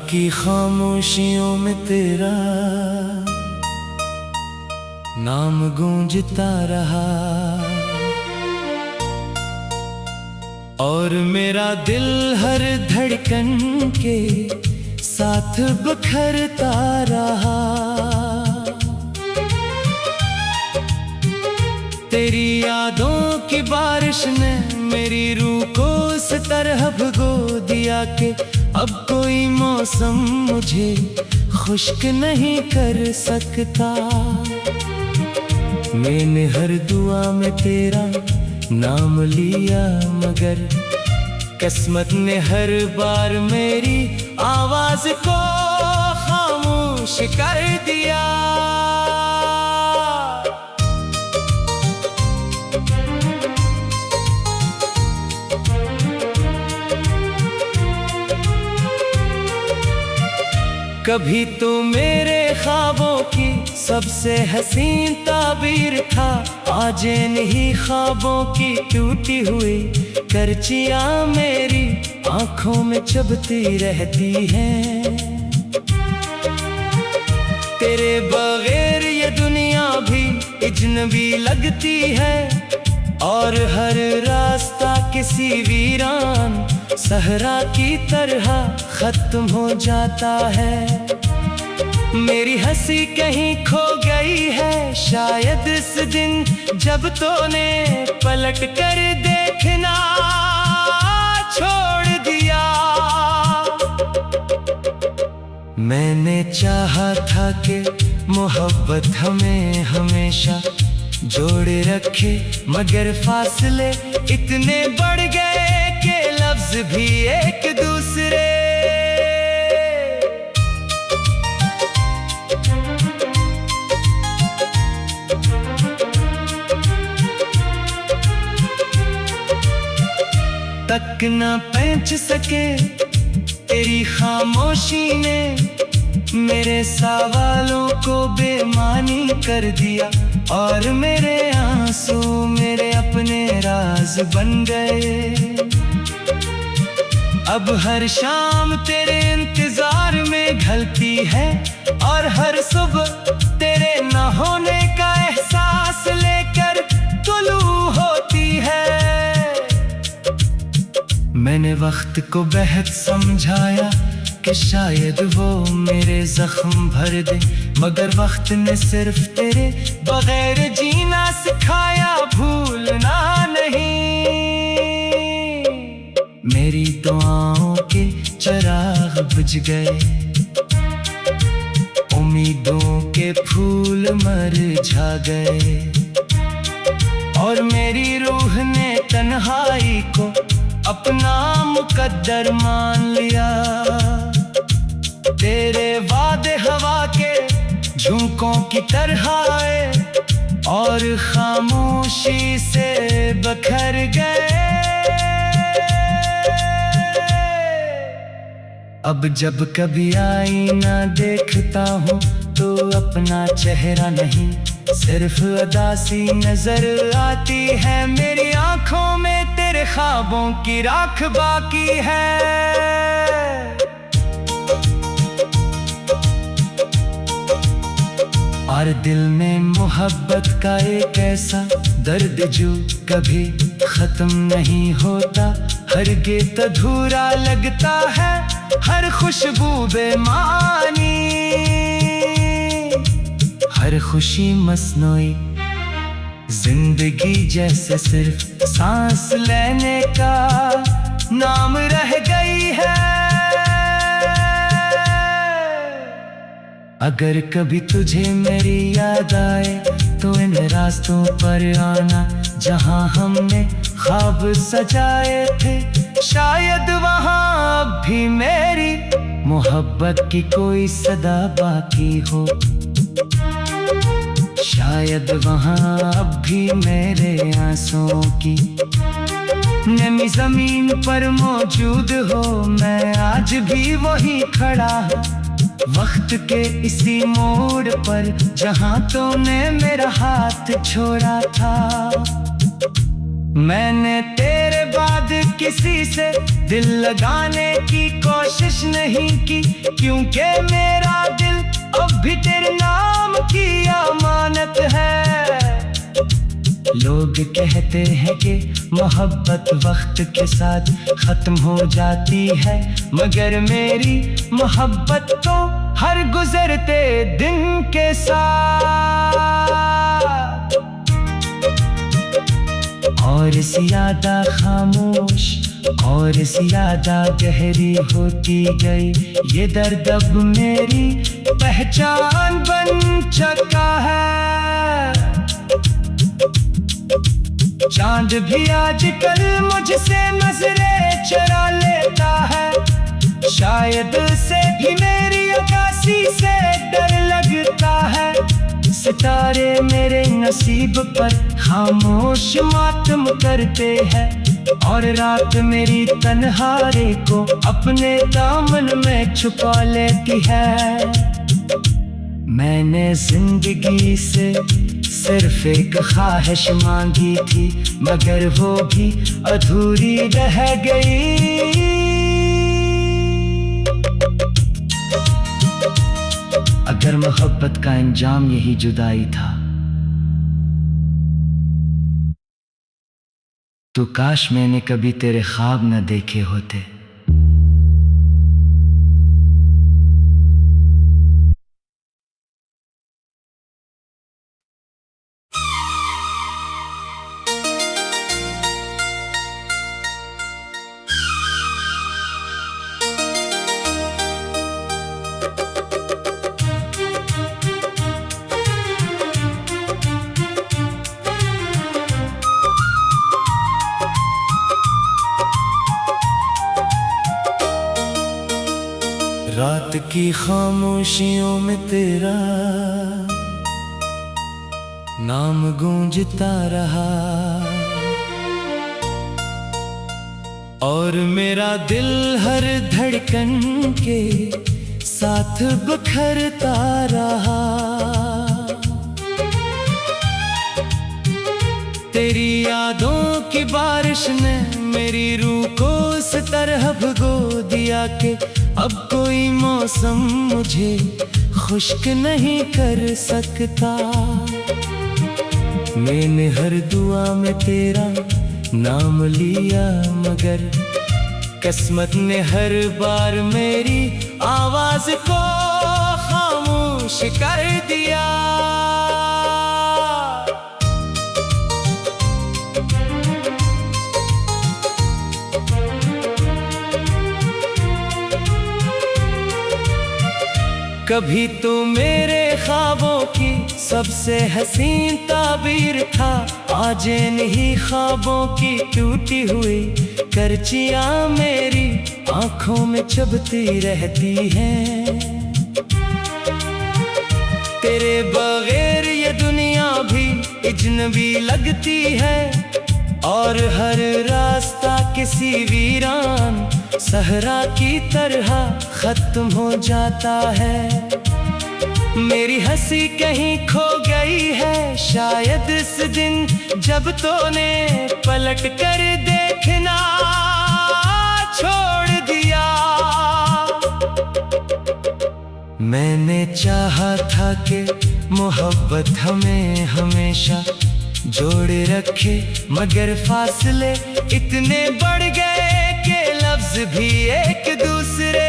की खामोशियों में तेरा नाम गूंजता रहा और मेरा दिल हर धड़कन के साथ बिखरता रहा। तेरी यादों की बारिश ने मेरी रूह को इस तरह भिगो दिया कि अब कोई मौसम मुझे खुश्क नहीं कर सकता। मैंने हर दुआ में तेरा नाम लिया मगर किस्मत ने हर बार मेरी आवाज को खामोश कर दिया। कभी तो मेरे ख्वाबों की सबसे हसीन ताबीर था, आज इन्हीं ख्वाबों की टूटी हुई करचियां मेरी आंखों में चुभती रहती हैं। तेरे बगैर ये दुनिया भी अजनबी लगती है और हर रास्ता किसी वीरान सहरा की तरह खत्म हो जाता है। मेरी हंसी कहीं खो गई है, शायद इस दिन जब तूने पलट कर देखना छोड़ दिया। मैंने चाहा था कि मोहब्बत हमें हमेशा जोड़े रखे, मगर फासले इतने बढ़ गए कि लफ्ज भी एक दूसरे। तक न पहुंच सके तेरी खामोशी ने मेरे सवालों को बेमानी कर दिया और मेरे आंसू मेरे अपने राज बन गए। अब हर शाम तेरे इंतजार में ढलती है और हर सुबह तेरे न होने का एहसास लेकर तुलू होती है। मैंने वक्त को बेहद समझाया कि शायद वो मेरे जख्म भर दे, मगर वक्त ने सिर्फ तेरे बगैर जीना सिखाया, भूलना नहीं। मेरी दुआओं के चिराग बुझ गए, उम्मीदों के फूल मुरझा गए और मेरी रूह ने तन्हाई को अपना मुकद्दर मान लिया। तेरे वादे हवा के झोंकों की तरह आए और खामोशी से बिखर गए। अब जब कभी आईना देखता हूँ तो अपना चेहरा नहीं, सिर्फ उदासी नजर आती है। मेरी आंखों में तेरे ख्वाबों की राख बाकी है और दिल में मोहब्बत का एक ऐसा दर्द जो कभी खत्म नहीं होता। हर गीत अधूरा लगता है, हर खुशबू बेमानी, हर खुशी मसनूई, जिंदगी जैसे सिर्फ सांस लेने का नाम रह गई है। अगर कभी तुझे मेरी याद आए तो इन रास्तों पर आना जहां हमने ख्वाब सजाए थे, शायद वहां अब भी मेरी मोहब्बत की कोई सदा बाकी हो। शायद वहां अब भी मेरे आंसुओं की नमी जमीन पर मौजूद हो। मैं आज भी वही खड़ा हूँ वक्त के इसी मोड़ पर जहां तूने मेरा हाथ छोड़ा था। मैंने तेरे बाद किसी से दिल लगाने की कोशिश नहीं की, क्योंकि मेरा दिल अब भी तेरे नाम की अमानत है। लोग कहते हैं कि मोहब्बत वक्त के साथ खत्म हो जाती है, मगर मेरी मोहब्बत तो हर गुजरते दिन के साथ और ज्यादा खामोश और ज्यादा गहरी होती गई। ये दर्द अब मेरी पहचान बन चुका है। चांद भी आजकल मुझसे नजरें चुरा लेता है, शायद से भी मेरी आकाशी से डर लगता है। सितारे मेरे नसीब पर खामोश मातम करते हैं और रात मेरी तन्हाई को अपने दामन में छुपा लेती है। मैंने जिंदगी से सिर्फ एक ख्वाहिश मांगी थी, मगर वो भी अधूरी रह गई। अगर मोहब्बत का अंजाम यही जुदाई था, तो काश मैंने कभी तेरे ख्वाब न देखे होते। रात की खामोशियों में तेरा नाम गूंजता रहा और मेरा दिल हर धड़कन के साथ बिखरता रहा। तेरी यादों की बारिश ने मेरी रूह को इस तरह भिगो दिया कि अब कोई मौसम मुझे खुश्क नहीं कर सकता। मैंने हर दुआ में तेरा नाम लिया, मगर किस्मत ने हर बार मेरी आवाज को खामोश कर दिया। कभी तो मेरे ख्वाबों की सबसे हसीन ताबीर था, आज इन्हीं ख्वाबों की टूटी हुई करचियां मेरी आंखों में चुभती रहती हैं। तेरे बगैर ये दुनिया भी अजनबी लगती है और हर रास्ता किसी वीरान सहरा की तरह खत्म हो जाता है। मेरी हंसी कहीं खो गई है, शायद इस दिन जब तूने पलट कर देखना छोड़ दिया। मैंने चाहा था कि मोहब्बत हमें हमेशा जोड़े रखे, मगर फासले इतने बढ़ गए कि लफ्ज भी एक दूसरे।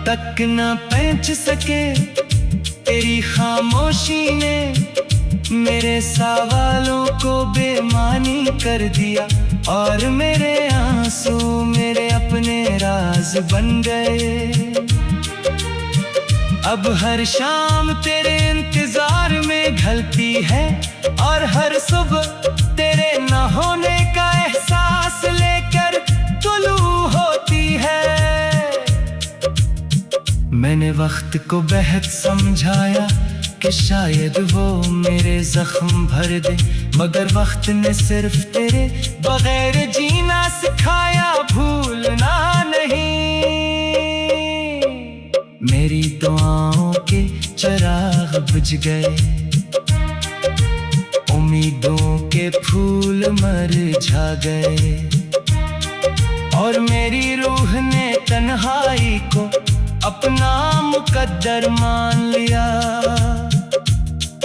तक न पहुंच सके तेरी खामोशी ने मेरे सवालों को बेमानी कर दिया और मेरे आंसू मेरे अपने राज बन गए। अब हर शाम तेरे इंतजार में ढलती है और हर सुबह तेरे न होने का एहसास लेकर तुलू होती है। मैंने वक्त को बेहद समझाया कि शायद वो मेरे जख्म भर दे, मगर वक्त ने सिर्फ तेरे बगैर जीना सिखाया, भूलना चिराग बुझ गए, उम्मीदों के फूल मुरझा गए, और मेरी रूह ने तन्हाई को अपना मुकद्दर मान लिया।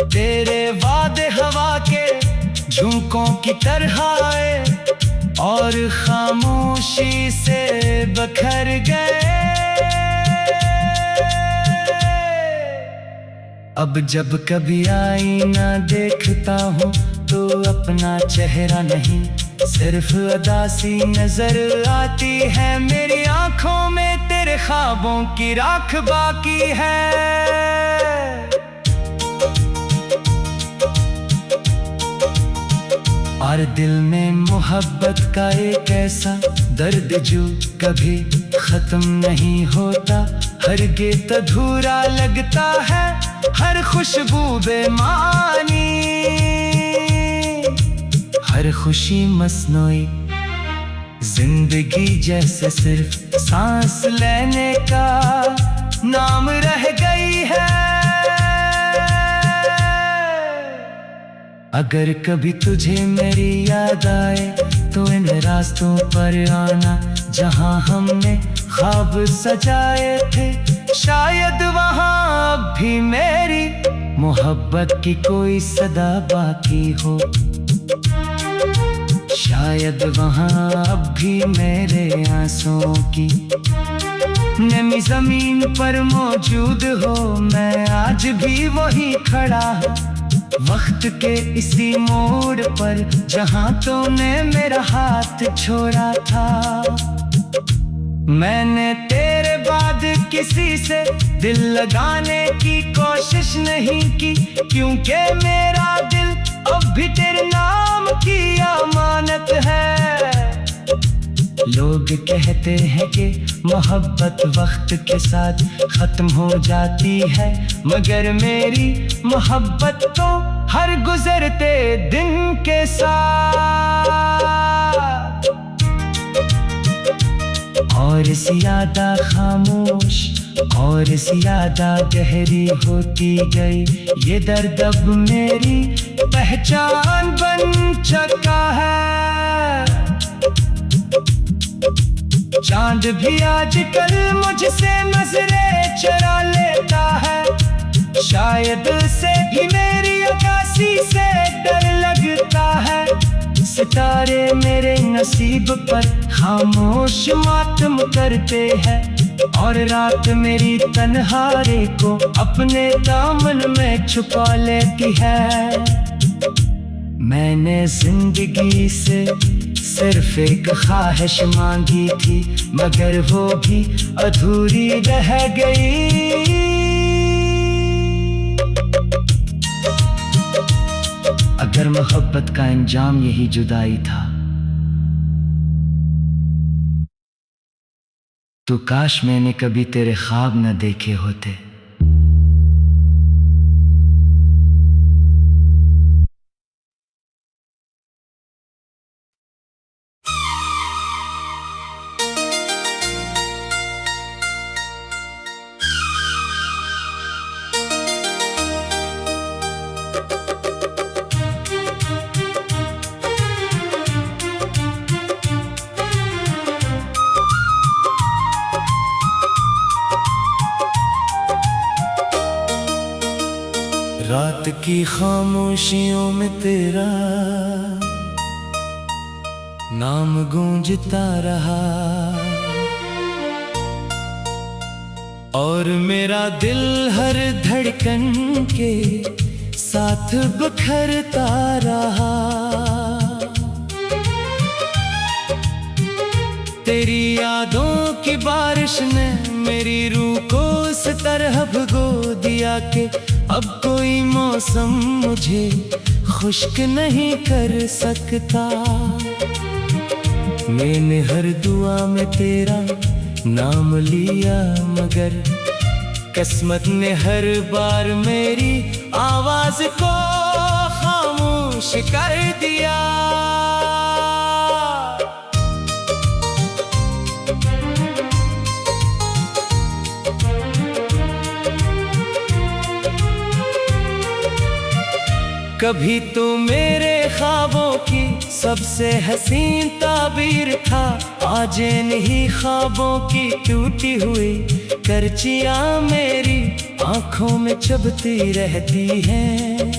तेरे वादे हवा के झोंकों की तरह आए और खामोशी से बखर गए। अब जब कभी आईना देखता हूँ तो अपना चेहरा नहीं, सिर्फ उदासी नजर आती है। मेरी आंखों में तेरे ख्वाबों की राख बाकी है। और दिल में मोहब्बत का एक ऐसा दर्द जो कभी खत्म नहीं होता, हर गीत अधूरा लगता है, हर खुशबू बेमानी, हर खुशी मसनूई, जिंदगी जैसे सिर्फ सांस लेने का नाम रह गई है। अगर कभी तुझे मेरी याद आए तो इन रास्तों पर आना जहां हमने ख्वाब सजाए थे। शायद वहां अब भी मेरी मोहब्बत की कोई सदा बाकी हो, शायद वहां अब भी मेरे आंसुओं की नमी जमीन पर मौजूद हो। मैं आज भी वही खड़ा हूँ वक्त के इसी मोड़ पर जहां तूने मेरा हाथ छोड़ा था। मैंने तेरे बाद किसी से दिल लगाने की कोशिश नहीं की, क्योंकि मेरा दिल अब भी तेरे नाम की अमानत है। लोग कहते हैं कि मोहब्बत वक्त के साथ खत्म हो जाती है, मगर मेरी मोहब्बत तो हर गुजरते दिन के साथ और ज्यादा खामोश और ज्यादा गहरी होती गई। ये दर्द अब मेरी पहचान बन चुका है। चांद भी आजकल मुझसे नजरें चुरा लेता है, शायद से भी मेरी आकाशी से डर लगता है। सितारे मेरे नसीब पर खामोश मातम करते हैं और रात मेरी तन्हाई को अपने दामन में छुपा लेती है। मैंने जिंदगी से सिर्फ एक ख्वाहिश मांगी थी, मगर वो भी अधूरी रह गई। अगर मोहब्बत का अंजाम यही जुदाई था तो काश मैंने कभी तेरे ख्वाब न देखे होते। रात की खामोशियों में तेरा नाम गूंजता रहा और मेरा दिल हर धड़कन के साथ बिखरता रहा। तेरी यादों की बारिश ने मेरी रूह को इस तरह भिगो दिया कि अब कोई मौसम मुझे खुश्क नहीं कर सकता। मैंने हर दुआ में तेरा नाम लिया, मगर किस्मत ने हर बार मेरी आवाज को खामोश कर दिया। कभी तो मेरे ख्वाबों की सबसे हसीन ताबीर था, आज इन्हीं ख्वाबों की टूटी हुई करचियां मेरी आंखों में चुभती रहती हैं।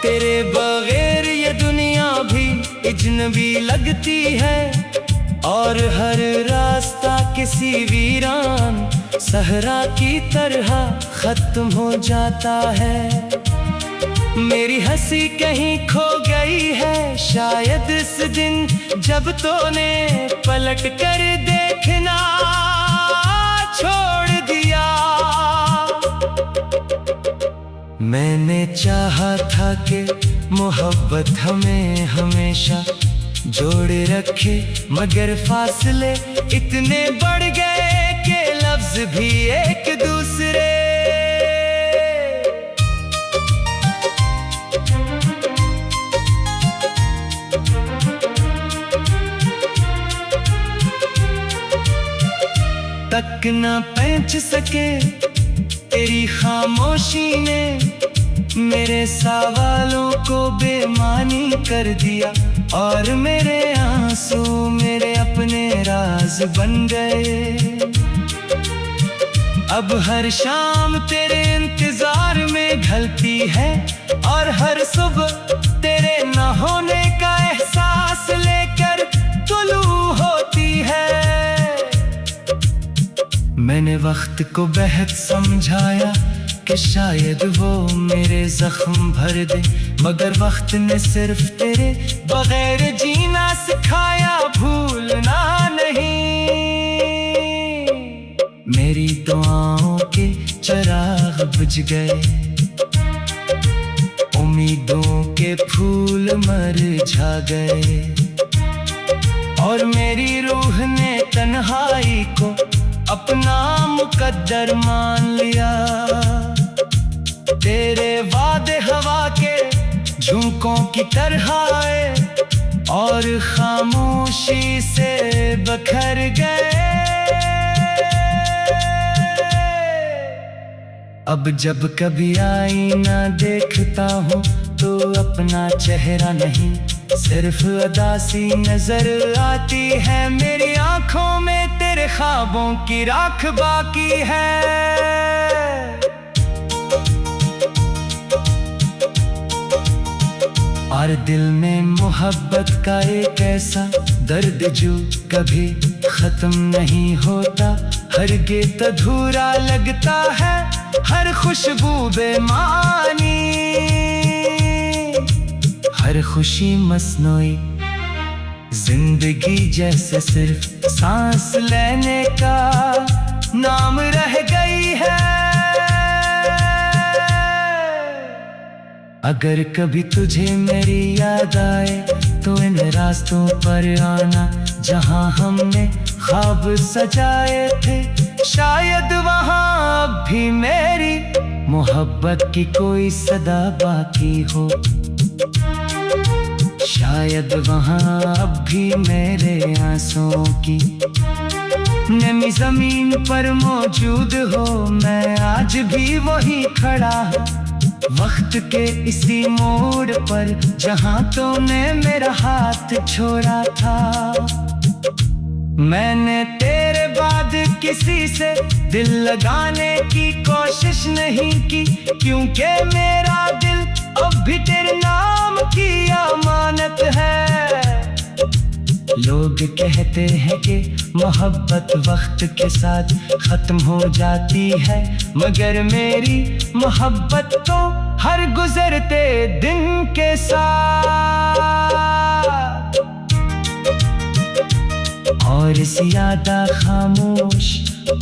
तेरे बगैर ये दुनिया भी अजनबी लगती है, और हर रास्ता किसी वीरान सहरा की तरह खत्म हो जाता है। मेरी हंसी कहीं खो गई है, शायद इस दिन जब तूने पलट कर देखना छोड़ दिया। मैंने चाहा था कि मोहब्बत हमें हमेशा जोड़े रखे, मगर फासले इतने बढ़ गए कि लफ्ज भी एक दूसरे। तक न पहुंच सके तेरी खामोशी ने मेरे सवालों को बेमानी कर दिया, और मेरे आंसू मेरे अपने राज बन गए। अब हर शाम तेरे इंतजार में ढलती है, और हर सुबह तेरे न होने का एहसास लेकर तुलू होती है। मैंने वक्त को बेहद समझाया कि शायद वो मेरे जख्म भर दे, मगर वक्त ने सिर्फ तेरे बगैर जीना सिखाया, भूलना नहीं। मेरी दुआओं के चिराग बुझ गए, उम्मीदों के फूल मुरझा गए, और मेरी रूह ने तन्हाई को अपना मुकद्दर मान लिया। तेरे वादे हवा के झोंकों की तरह आए, और खामोशी से बखर गए। अब जब कभी आईना देखता हूँ तो अपना चेहरा नहीं, सिर्फ उदासी नजर आती है। मेरी आंखों में तेरे ख्वाबों की राख बाकी है। और दिल में मोहब्बत का एक ऐसा दर्द जो कभी खत्म नहीं होता, हरगिज़ अधूरा लगता है हर खुशबू बेमानी, हर खुशी मसनूई जिंदगी जैसे सिर्फ सांस लेने का नाम रह गई है। अगर कभी तुझे मेरी याद आए तो इन रास्तों पर आना जहां हमने ख्वाब सजाए थे, शायद वहां भी मेरी मोहब्बत की कोई सदा बाकी हो, शायद वहां अब भी मेरे आंसुओं की नमी जमीन पर मौजूद हो। मैं आज भी वही खड़ा वक्त के इसी मोड़ पर जहां तूने मेरा हाथ छोड़ा था। मैंने तेरे बाद किसी से दिल लगाने की कोशिश नहीं की, क्योंकि मेरा दिल अब भी तेरे नाम की अमानत है। लोग कहते हैं कि मोहब्बत वक्त के साथ खत्म हो जाती है, मगर मेरी मोहब्बत तो हर गुजरते दिन के साथ और ज्यादा खामोश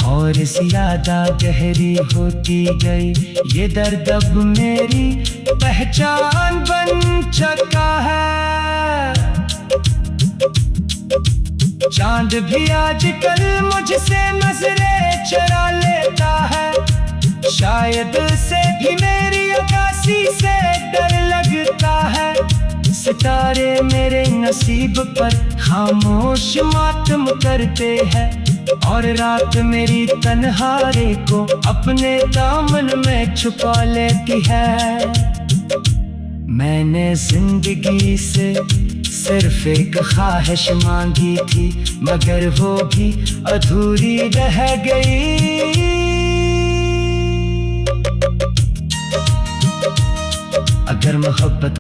और ज्यादा गहरी होती गई। ये दर्द अब मेरी पहचान बन चुका है। चांद भी आजकल मुझसे नजरें चुरा लेता है, शायद से भी मेरी आकाशी से डर लगता है। सितारे मेरे नसीब पर खामोश मातम करते हैं, और रात मेरी तन्हाई को अपने दामन में छुपा लेती है। मैंने जिंदगी से सिर्फ एक ख्वाहिश मांगी थी, मगर वो भी अधूरी रह गई। अगर मोहब्बत